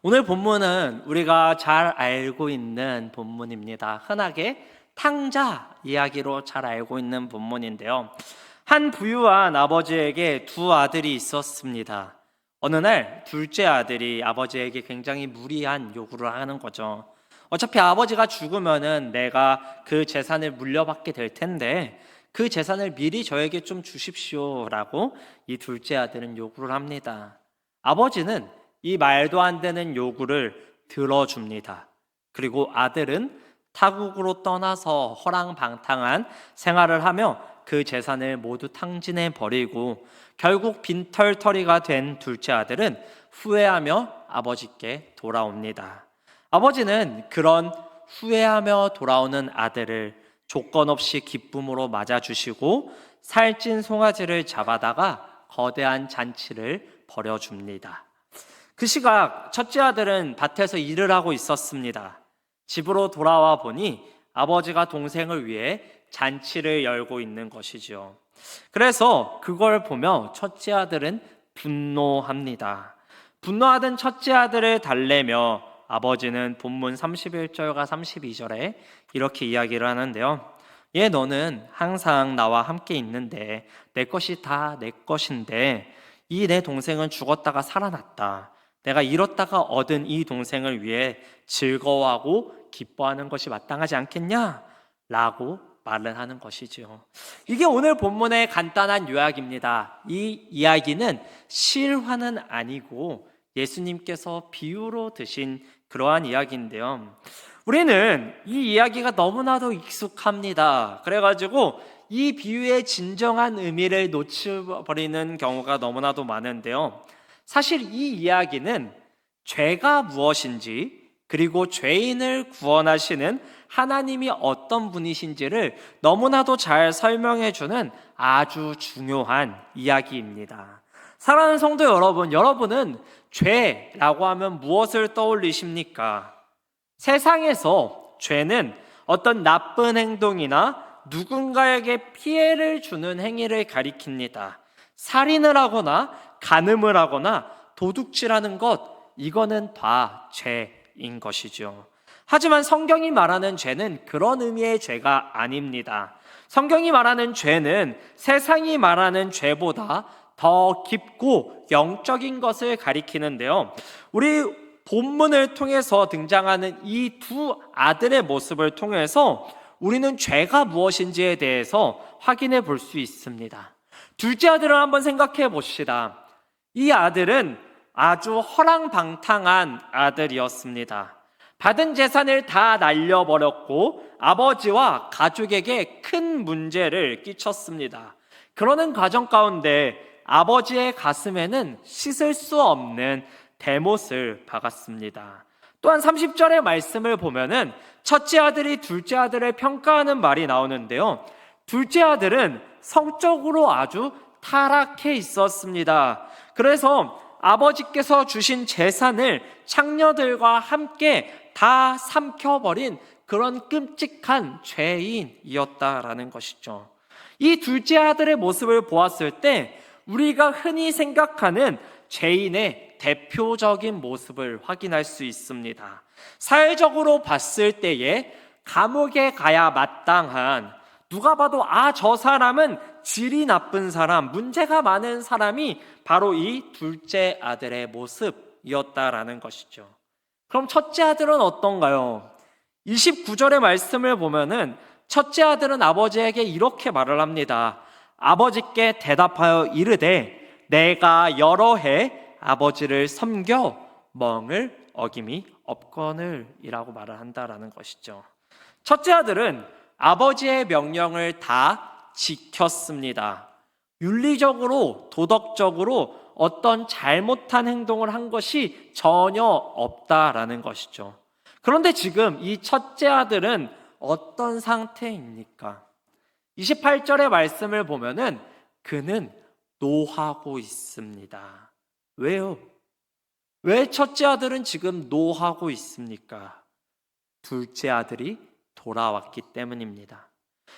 오늘 본문은 우리가 잘 알고 있는 본문입니다. 흔하게 탕자 이야기로 잘 알고 있는 본문인데요. 한 부유한 아버지에게 두 아들이 있었습니다. 어느 날 둘째 아들이 아버지에게 굉장히 무리한 요구를 하는 거죠. 어차피 아버지가 죽으면은 내가 그 재산을 물려받게 될 텐데 그 재산을 미리 저에게 좀 주십시오라고 이 둘째 아들은 요구를 합니다. 아버지는 이 말도 안 되는 요구를 들어줍니다. 그리고 아들은 타국으로 떠나서 허랑방탕한 생활을 하며 그 재산을 모두 탕진해 버리고 결국 빈털터리가 된 둘째 아들은 후회하며 아버지께 돌아옵니다. 아버지는 그런 후회하며 돌아오는 아들을 조건 없이 기쁨으로 맞아주시고 살찐 송아지를 잡아다가 거대한 잔치를 벌여줍니다. 그 시각 첫째 아들은 밭에서 일을 하고 있었습니다. 집으로 돌아와 보니 아버지가 동생을 위해 잔치를 열고 있는 것이지요. 그래서 그걸 보며 첫째 아들은 분노합니다. 분노하던 첫째 아들을 달래며 아버지는 본문 31절과 32절에 이렇게 이야기를 하는데요. 얘 너는 항상 나와 함께 있는데 내 것이 다 내 것인데 이 내 동생은 죽었다가 살아났다. 내가 잃었다가 얻은 이 동생을 위해 즐거워하고 기뻐하는 것이 마땅하지 않겠냐? 라고 말을 하는 것이지요. 이게 오늘 본문의 간단한 요약입니다. 이 이야기는 실화는 아니고 예수님께서 비유로 드신 그러한 이야기인데요. 우리는 이 이야기가 너무나도 익숙합니다. 그래가지고 이 비유의 진정한 의미를 놓쳐버리는 경우가 너무나도 많은데요. 사실 이 이야기는 죄가 무엇인지 그리고 죄인을 구원하시는 하나님이 어떤 분이신지를 너무나도 잘 설명해주는 아주 중요한 이야기입니다. 사랑하는 성도 여러분, 여러분은 죄라고 하면 무엇을 떠올리십니까? 세상에서 죄는 어떤 나쁜 행동이나 누군가에게 피해를 주는 행위를 가리킵니다. 살인을 하거나 간음을 하거나 도둑질하는 것, 이거는 다 죄인 것이죠. 하지만 성경이 말하는 죄는 그런 의미의 죄가 아닙니다. 성경이 말하는 죄는 세상이 말하는 죄보다 더 깊고 영적인 것을 가리키는데요. 우리 본문을 통해서 등장하는 이 두 아들의 모습을 통해서 우리는 죄가 무엇인지에 대해서 확인해 볼 수 있습니다. 둘째 아들을 한번 생각해 봅시다. 이 아들은 아주 허랑방탕한 아들이었습니다. 받은 재산을 다 날려버렸고 아버지와 가족에게 큰 문제를 끼쳤습니다. 그러는 과정 가운데 아버지의 가슴에는 씻을 수 없는 대못을 박았습니다. 또한 30절의 말씀을 보면은 첫째 아들이 둘째 아들을 평가하는 말이 나오는데요. 둘째 아들은 성적으로 아주 타락해 있었습니다. 그래서 아버지께서 주신 재산을 창녀들과 함께 다 삼켜버린 그런 끔찍한 죄인이었다라는 것이죠. 이 둘째 아들의 모습을 보았을 때 우리가 흔히 생각하는 죄인의 대표적인 모습을 확인할 수 있습니다. 사회적으로 봤을 때에 감옥에 가야 마땅한, 누가 봐도 저 사람은 질이 나쁜 사람, 문제가 많은 사람이 바로 이 둘째 아들의 모습이었다라는 것이죠. 그럼 첫째 아들은 어떤가요? 29절의 말씀을 보면은 첫째 아들은 아버지에게 이렇게 말을 합니다. 아버지께 대답하여 이르되 내가 여러 해 아버지를 섬겨 멍을 어김이 없거늘 이라고 말을 한다라는 것이죠. 첫째 아들은 아버지의 명령을 다 지켰습니다. 윤리적으로, 도덕적으로 어떤 잘못한 행동을 한 것이 전혀 없다라는 것이죠. 그런데 지금 이 첫째 아들은 어떤 상태입니까? 28절의 말씀을 보면은 그는 노하고 있습니다. 왜요? 왜 첫째 아들은 지금 노하고 있습니까? 둘째 아들이 돌아왔기 때문입니다.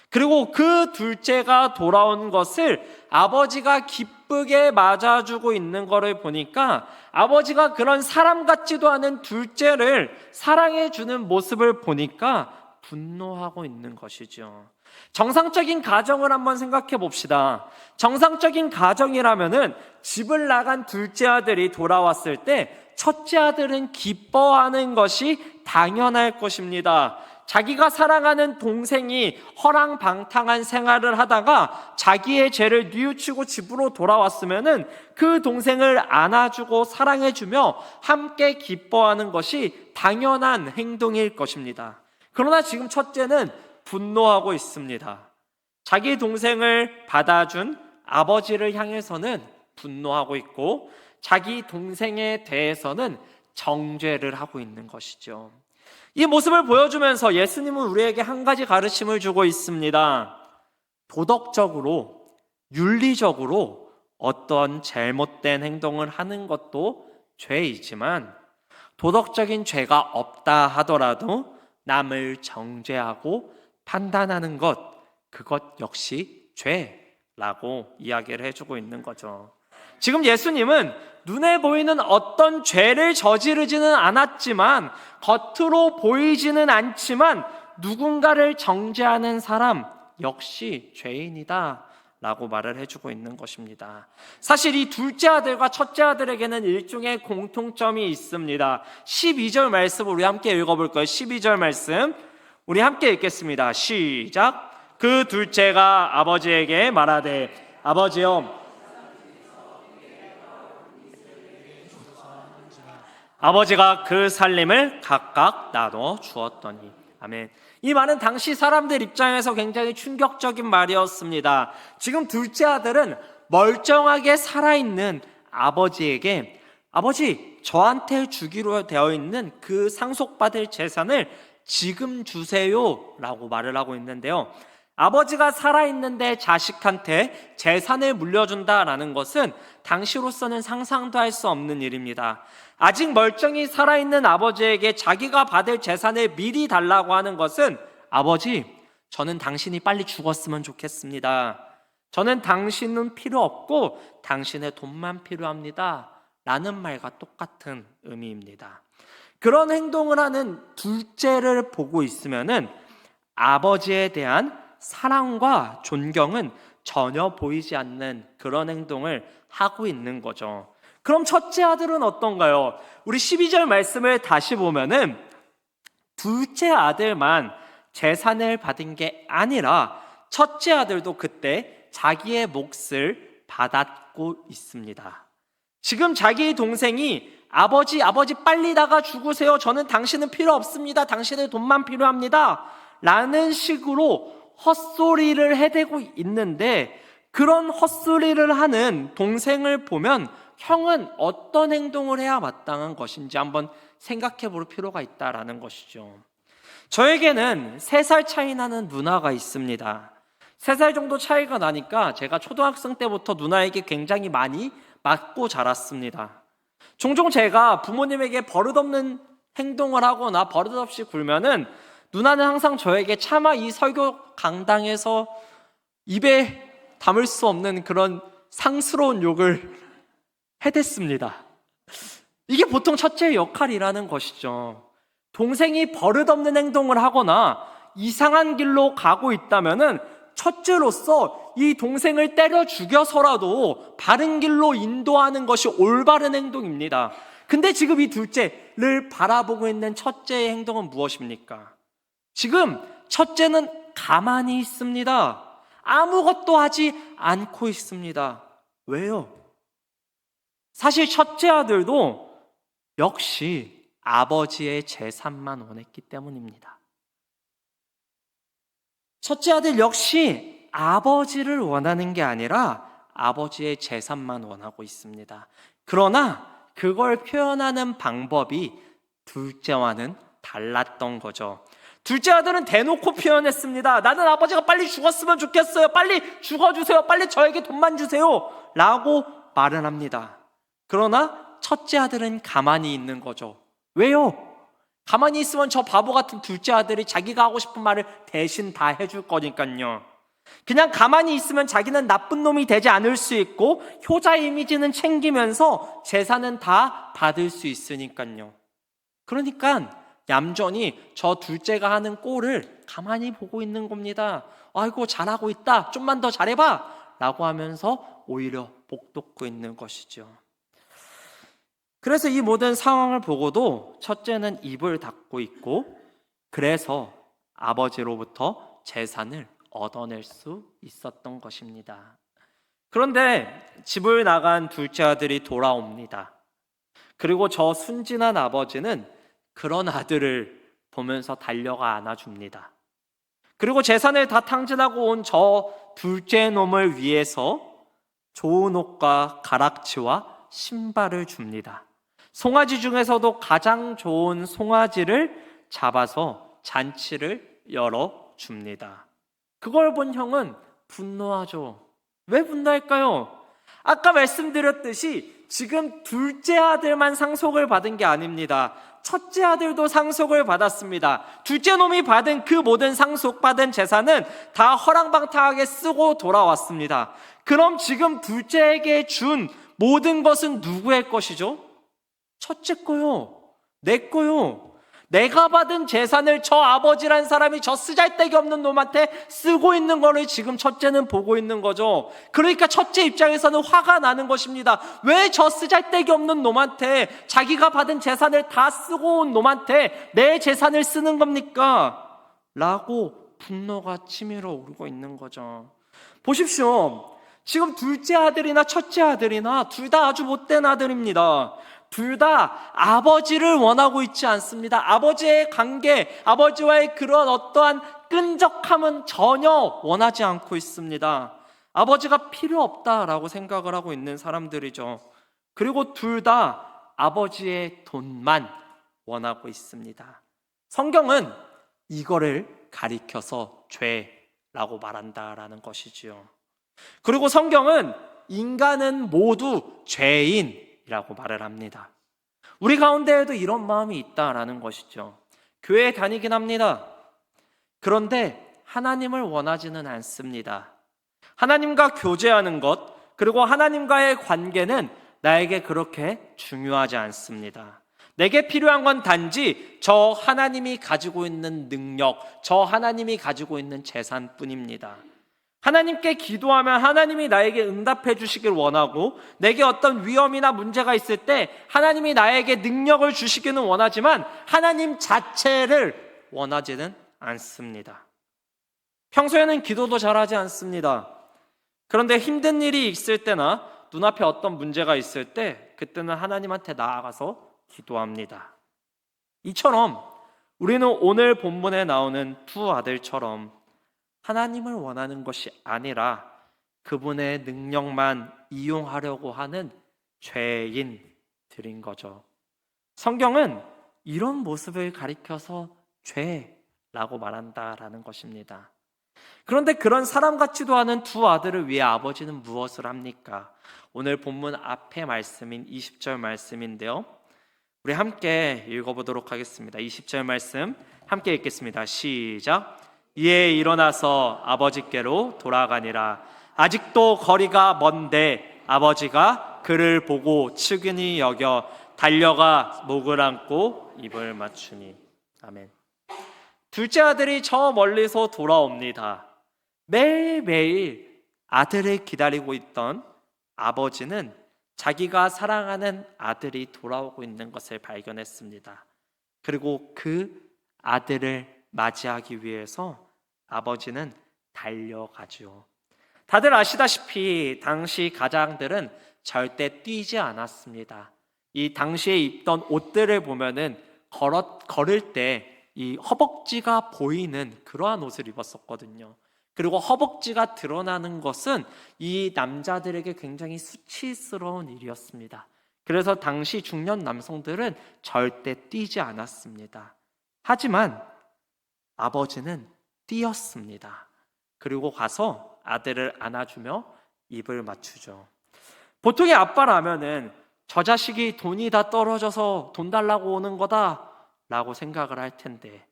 그리고 그 둘째가 돌아온 것을 아버지가 기쁘게 맞아주고 있는 것을 보니까 아버지가 그런 사람 같지도 않은 둘째를 사랑해주는 모습을 보니까 분노하고 있는 것이죠. 정상적인 가정을 한번 생각해 봅시다. 정상적인 가정이라면은 집을 나간 둘째 아들이 돌아왔을 때 첫째 아들은 기뻐하는 것이 당연할 것입니다. 자기가 사랑하는 동생이 허랑방탕한 생활을 하다가 자기의 죄를 뉘우치고 집으로 돌아왔으면은 그 동생을 안아주고 사랑해주며 함께 기뻐하는 것이 당연한 행동일 것입니다. 그러나 지금 첫째는 분노하고 있습니다. 자기 동생을 받아준 아버지를 향해서는 분노하고 있고 자기 동생에 대해서는 정죄를 하고 있는 것이죠. 이 모습을 보여주면서 예수님은 우리에게 한 가지 가르침을 주고 있습니다. 도덕적으로, 윤리적으로 어떤 잘못된 행동을 하는 것도 죄이지만 도덕적인 죄가 없다 하더라도 남을 정죄하고 판단하는 것, 그것 역시 죄라고 이야기를 해주고 있는 거죠. 지금 예수님은 눈에 보이는 어떤 죄를 저지르지는 않았지만 겉으로 보이지는 않지만 누군가를 정죄하는 사람 역시 죄인이다 라고 말을 해주고 있는 것입니다. 사실 이 둘째 아들과 첫째 아들에게는 일종의 공통점이 있습니다. 12절 말씀 우리 함께 읽어볼 거예요. 12절 말씀 우리 함께 읽겠습니다. 시작. 그 둘째가 아버지에게 말하되 아버지여, 아버지가 그 살림을 각각 나눠 주었더니. 아멘. 이 말은 당시 사람들 입장에서 굉장히 충격적인 말이었습니다. 지금 둘째 아들은 멀쩡하게 살아있는 아버지에게 아버지, 저한테 주기로 되어 있는 그 상속받을 재산을 지금 주세요 라고 말을 하고 있는데요. 아버지가 살아있는데 자식한테 재산을 물려준다라는 것은 당시로서는 상상도 할 수 없는 일입니다. 아직 멀쩡히 살아있는 아버지에게 자기가 받을 재산을 미리 달라고 하는 것은 아버지, 저는 당신이 빨리 죽었으면 좋겠습니다. 저는 당신은 필요 없고 당신의 돈만 필요합니다. 라는 말과 똑같은 의미입니다. 그런 행동을 하는 둘째를 보고 있으면은 아버지에 대한 사랑과 존경은 전혀 보이지 않는 그런 행동을 하고 있는 거죠. 그럼 첫째 아들은 어떤가요? 우리 12절 말씀을 다시 보면은 둘째 아들만 재산을 받은 게 아니라 첫째 아들도 그때 자기의 몫을 받았고 있습니다. 지금 자기 동생이 아버지 빨리 나가 죽으세요. 저는 당신은 필요 없습니다. 당신의 돈만 필요합니다. 라는 식으로 헛소리를 해대고 있는데 그런 헛소리를 하는 동생을 보면 형은 어떤 행동을 해야 마땅한 것인지 한번 생각해 볼 필요가 있다라는 것이죠. 저에게는 3살 차이 나는 누나가 있습니다. 3살 정도 차이가 나니까 제가 초등학생 때부터 누나에게 굉장히 많이 맞고 자랐습니다. 종종 제가 부모님에게 버릇없는 행동을 하거나 버릇없이 굴면은 누나는 항상 저에게 차마 이 설교 강당에서 입에 담을 수 없는 그런 상스러운 욕을 해댔습니다. 이게 보통 첫째의 역할이라는 것이죠. 동생이 버릇없는 행동을 하거나 이상한 길로 가고 있다면은 첫째로서 이 동생을 때려 죽여서라도 바른 길로 인도하는 것이 올바른 행동입니다. 근데 지금 이 둘째를 바라보고 있는 첫째의 행동은 무엇입니까? 지금 첫째는 가만히 있습니다. 아무것도 하지 않고 있습니다. 왜요? 사실 첫째 아들도 역시 아버지의 재산만 원했기 때문입니다. 첫째 아들 역시 아버지를 원하는 게 아니라 아버지의 재산만 원하고 있습니다. 그러나 그걸 표현하는 방법이 둘째와는 달랐던 거죠. 둘째 아들은 대놓고 표현했습니다. 나는 아버지가 빨리 죽었으면 좋겠어요. 빨리 죽어주세요. 빨리 저에게 돈만 주세요. 라고 말을 합니다. 그러나 첫째 아들은 가만히 있는 거죠. 왜요? 가만히 있으면 저 바보 같은 둘째 아들이 자기가 하고 싶은 말을 대신 다 해줄 거니까요. 그냥 가만히 있으면 자기는 나쁜 놈이 되지 않을 수 있고 효자 이미지는 챙기면서 재산은 다 받을 수 있으니까요. 그러니까 얌전히 저 둘째가 하는 꼴을 가만히 보고 있는 겁니다. 아이고 잘하고 있다, 좀만 더 잘해봐 라고 하면서 오히려 복 돋고 있는 것이죠. 그래서 이 모든 상황을 보고도 첫째는 입을 닫고 있고, 그래서 아버지로부터 재산을 얻어낼 수 있었던 것입니다. 그런데 집을 나간 둘째 아들이 돌아옵니다. 그리고 저 순진한 아버지는 그런 아들을 보면서 달려가 안아줍니다. 그리고 재산을 다 탕진하고 온 저 둘째 놈을 위해서 좋은 옷과 가락지와 신발을 줍니다. 송아지 중에서도 가장 좋은 송아지를 잡아서 잔치를 열어줍니다. 그걸 본 형은 분노하죠. 왜 분노할까요? 아까 말씀드렸듯이 지금 둘째 아들만 상속을 받은 게 아닙니다. 첫째 아들도 상속을 받았습니다. 둘째 놈이 받은 그 모든 상속받은 재산은 다 허랑방탕하게 쓰고 돌아왔습니다. 그럼 지금 둘째에게 준 모든 것은 누구의 것이죠? 첫째 거요. 내 거요. 내가 받은 재산을 저 아버지란 사람이 저 쓰잘데기 없는 놈한테 쓰고 있는 거를 지금 첫째는 보고 있는 거죠. 그러니까 첫째 입장에서는 화가 나는 것입니다. 왜 저 쓰잘데기 없는 놈한테, 자기가 받은 재산을 다 쓰고 온 놈한테 내 재산을 쓰는 겁니까? 라고 분노가 치밀어 오르고 있는 거죠. 보십시오. 지금 둘째 아들이나 첫째 아들이나 둘 다 아주 못된 아들입니다. 둘 다 아버지를 원하고 있지 않습니다. 아버지의 관계, 아버지와의 그런 어떠한 끈적함은 전혀 원하지 않고 있습니다. 아버지가 필요 없다라고 생각을 하고 있는 사람들이죠. 그리고 둘 다 아버지의 돈만 원하고 있습니다. 성경은 이거를 가리켜서 죄라고 말한다라는 것이지요. 그리고 성경은 인간은 모두 죄인이라고 말을 합니다. 우리 가운데에도 이런 마음이 있다라는 것이죠. 교회에 다니긴 합니다. 그런데 하나님을 원하지는 않습니다. 하나님과 교제하는 것, 그리고 하나님과의 관계는 나에게 그렇게 중요하지 않습니다. 내게 필요한 건 단지 저 하나님이 가지고 있는 능력, 저 하나님이 가지고 있는 재산뿐입니다. 하나님께 기도하면 하나님이 나에게 응답해 주시길 원하고, 내게 어떤 위험이나 문제가 있을 때 하나님이 나에게 능력을 주시기는 원하지만 하나님 자체를 원하지는 않습니다. 평소에는 기도도 잘하지 않습니다. 그런데 힘든 일이 있을 때나 눈앞에 어떤 문제가 있을 때 그때는 하나님한테 나아가서 기도합니다. 이처럼 우리는 오늘 본문에 나오는 두 아들처럼 하나님을 원하는 것이 아니라 그분의 능력만 이용하려고 하는 죄인들인 거죠. 성경은 이런 모습을 가리켜서 죄라고 말한다라는 것입니다. 그런데 그런 사람 같지도 않은 두 아들을 위해 아버지는 무엇을 합니까? 오늘 본문 앞에 말씀인 20절 말씀인데요. 우리 함께 읽어보도록 하겠습니다. 20절 말씀 함께 읽겠습니다. 시작. 이에 일어나서 아버지께로 돌아가니라. 아직도 거리가 먼데 아버지가 그를 보고 측은히 여겨 달려가 목을 안고 입을 맞추니. 아멘. 둘째 아들이 저 멀리서 돌아옵니다. 매일매일 아들을 기다리고 있던 아버지는 자기가 사랑하는 아들이 돌아오고 있는 것을 발견했습니다. 그리고 그 아들을 맞이하기 위해서 아버지는 달려가죠. 다들 아시다시피 당시 가장들은 절대 뛰지 않았습니다. 이 당시에 입던 옷들을 보면은 걸을 때 이 허벅지가 보이는 그러한 옷을 입었었거든요. 그리고 허벅지가 드러나는 것은 이 남자들에게 굉장히 수치스러운 일이었습니다. 그래서 당시 중년 남성들은 절대 뛰지 않았습니다. 하지만 아버지는 뛰었습니다. 그리고 가서 아들을 안아주며 입을 맞추죠. 보통의 아빠라면은 저 자식이 돈이 다 떨어져서 돈 달라고 오는 거다 라고 생각을 할 텐데,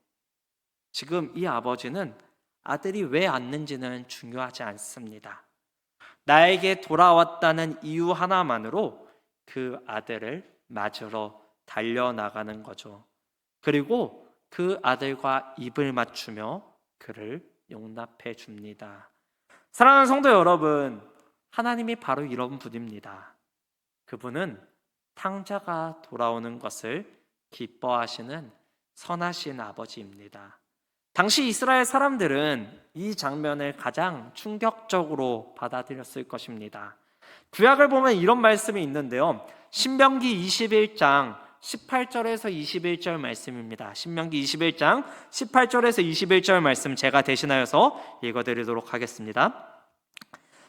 지금 이 아버지는 아들이 왜 왔는지는 중요하지 않습니다. 나에게 돌아왔다는 이유 하나만으로 그 아들을 맞으러 달려나가는 거죠. 그리고 그 아들과 입을 맞추며 그를 용납해 줍니다. 사랑하는 성도 여러분, 하나님이 바로 이런 분입니다. 그분은 탕자가 돌아오는 것을 기뻐하시는 선하신 아버지입니다. 당시 이스라엘 사람들은 이 장면을 가장 충격적으로 받아들였을 것입니다. 구약을 보면 이런 말씀이 있는데요. 신명기 21장 18절에서 21절 말씀입니다. 신명기 21장 18절에서 21절 말씀 제가 대신하여서 읽어드리도록 하겠습니다.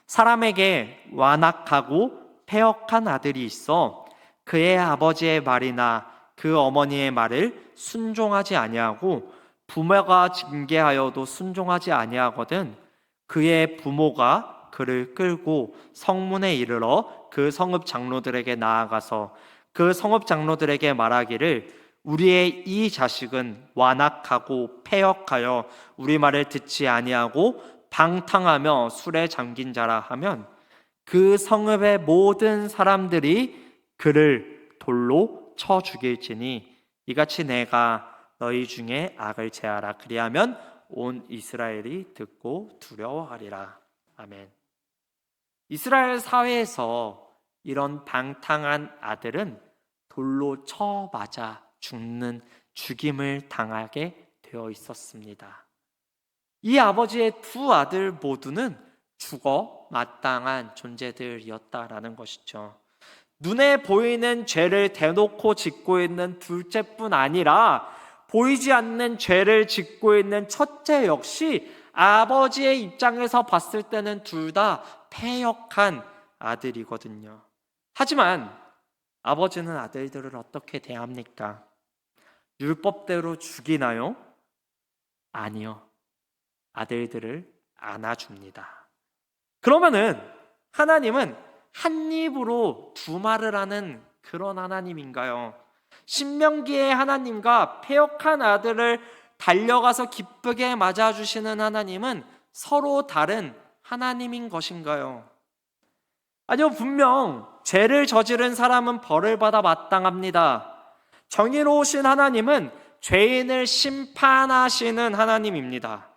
사람에게 완악하고 패역한 아들이 있어 그의 아버지의 말이나 그 어머니의 말을 순종하지 아니하고 부모가 징계하여도 순종하지 아니하거든 그의 부모가 그를 끌고 성문에 이르러 그 성읍 장로들에게 나아가서 그 성읍 장로들에게 말하기를 우리의 이 자식은 완악하고 패역하여 우리 말을 듣지 아니하고 방탕하며 술에 잠긴 자라 하면 그 성읍의 모든 사람들이 그를 돌로 쳐 죽일지니 이같이 내가 너희 중에 악을 제하라. 그리하면 온 이스라엘이 듣고 두려워하리라. 아멘. 이스라엘 사회에서 이런 방탕한 아들은 돌로 쳐 맞아 죽는 죽임을 당하게 되어 있었습니다. 이 아버지의 두 아들 모두는 죽어 마땅한 존재들이었다라는 것이죠. 눈에 보이는 죄를 대놓고 짓고 있는 둘째뿐 아니라 보이지 않는 죄를 짓고 있는 첫째 역시 아버지의 입장에서 봤을 때는 둘 다 패역한 아들이거든요. 하지만 아버지는 아들들을 어떻게 대합니까? 율법대로 죽이나요? 아니요. 아들들을 안아줍니다. 그러면은 하나님은 한 입으로 두 말을 하는 그런 하나님인가요? 신명기의 하나님과 패역한 아들을 달려가서 기쁘게 맞아주시는 하나님은 서로 다른 하나님인 것인가요? 아니요, 분명 죄를 저지른 사람은 벌을 받아 마땅합니다. 정의로우신 하나님은 죄인을 심판하시는 하나님입니다.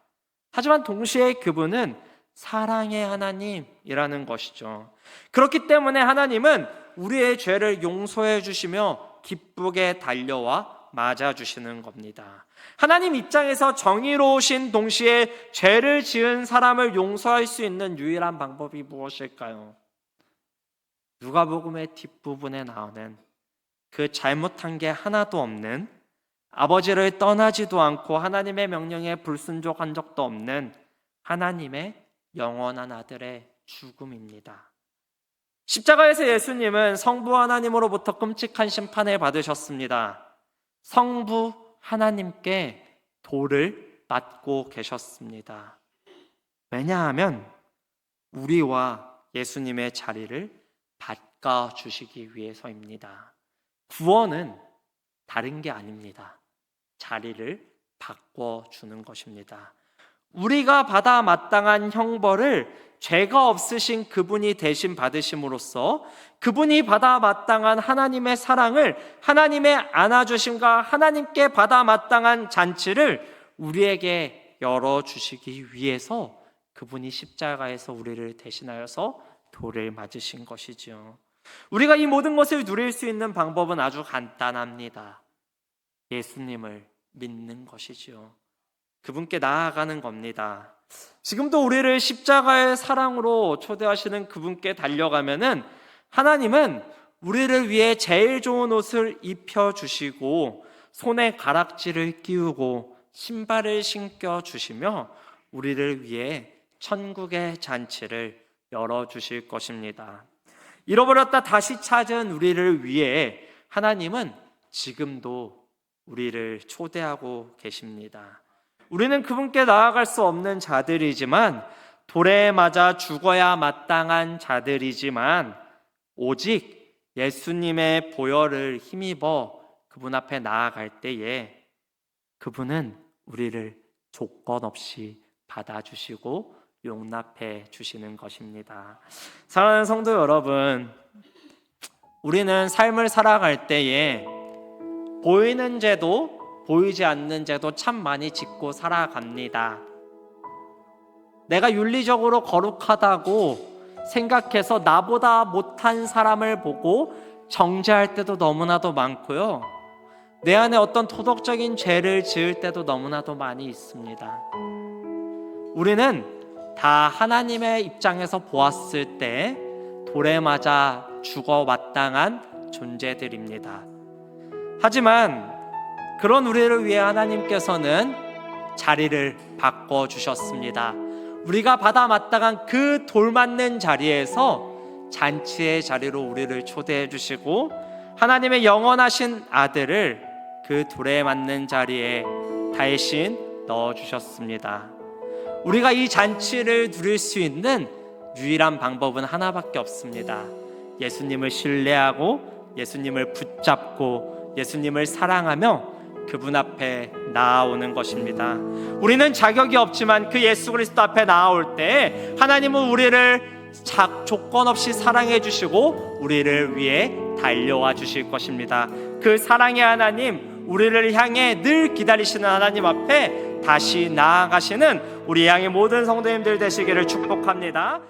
하지만 동시에 그분은 사랑의 하나님이라는 것이죠. 그렇기 때문에 하나님은 우리의 죄를 용서해 주시며 기쁘게 달려와 맞아 주시는 겁니다. 하나님 입장에서 정의로우신 동시에 죄를 지은 사람을 용서할 수 있는 유일한 방법이 무엇일까요? 누가복음의 뒷부분에 나오는 그 잘못한 게 하나도 없는, 아버지를 떠나지도 않고 하나님의 명령에 불순종한 적도 없는 하나님의 영원한 아들의 죽음입니다. 십자가에서 예수님은 성부 하나님으로부터 끔찍한 심판을 받으셨습니다. 성부 하나님께 돌을 맞고 계셨습니다. 왜냐하면 우리와 예수님의 자리를 바꿔주시기 위해서입니다. 구원은 다른 게 아닙니다. 자리를 바꿔주는 것입니다. 우리가 받아 마땅한 형벌을 죄가 없으신 그분이 대신 받으심으로써 그분이 받아 마땅한 하나님의 사랑을, 하나님의 안아주심과 하나님께 받아 마땅한 잔치를 우리에게 열어주시기 위해서 그분이 십자가에서 우리를 대신하여서 돌을 맞으신 것이지요. 우리가 이 모든 것을 누릴 수 있는 방법은 아주 간단합니다. 예수님을 믿는 것이지요. 그분께 나아가는 겁니다. 지금도 우리를 십자가의 사랑으로 초대하시는 그분께 달려가면은 하나님은 우리를 위해 제일 좋은 옷을 입혀주시고 손에 가락지를 끼우고 신발을 신겨주시며 우리를 위해 천국의 잔치를 열어주실 것입니다. 잃어버렸다 다시 찾은 우리를 위해 하나님은 지금도 우리를 초대하고 계십니다. 우리는 그분께 나아갈 수 없는 자들이지만, 돌에 맞아 죽어야 마땅한 자들이지만, 오직 예수님의 보혈을 힘입어 그분 앞에 나아갈 때에 그분은 우리를 조건 없이 받아주시고 용납해 주시는 것입니다. 사랑하는 성도 여러분, 우리는 삶을 살아갈 때에 보이는 죄도 보이지 않는 죄도 참 많이 짓고 살아갑니다. 내가 윤리적으로 거룩하다고 생각해서 나보다 못한 사람을 보고 정죄할 때도 너무나도 많고요. 내 안에 어떤 도덕적인 죄를 지을 때도 너무나도 많이 있습니다. 우리는 다 하나님의 입장에서 보았을 때 돌에 맞아 죽어 마땅한 존재들입니다. 하지만 그런 우리를 위해 하나님께서는 자리를 바꿔주셨습니다. 우리가 받아 마땅한 그 돌 맞는 자리에서 잔치의 자리로 우리를 초대해 주시고 하나님의 영원하신 아들을 그 돌에 맞는 자리에 대신 넣어주셨습니다. 우리가 이 잔치를 누릴 수 있는 유일한 방법은 하나밖에 없습니다. 예수님을 신뢰하고 예수님을 붙잡고 예수님을 사랑하며 그분 앞에 나아오는 것입니다. 우리는 자격이 없지만 그 예수 그리스도 앞에 나아올 때 하나님은 우리를 조건 없이 사랑해 주시고 우리를 위해 달려와 주실 것입니다. 그 사랑의 하나님, 우리를 향해 늘 기다리시는 하나님 앞에 다시 나아가시는 우리 양의 모든 성도님들 되시기를 축복합니다.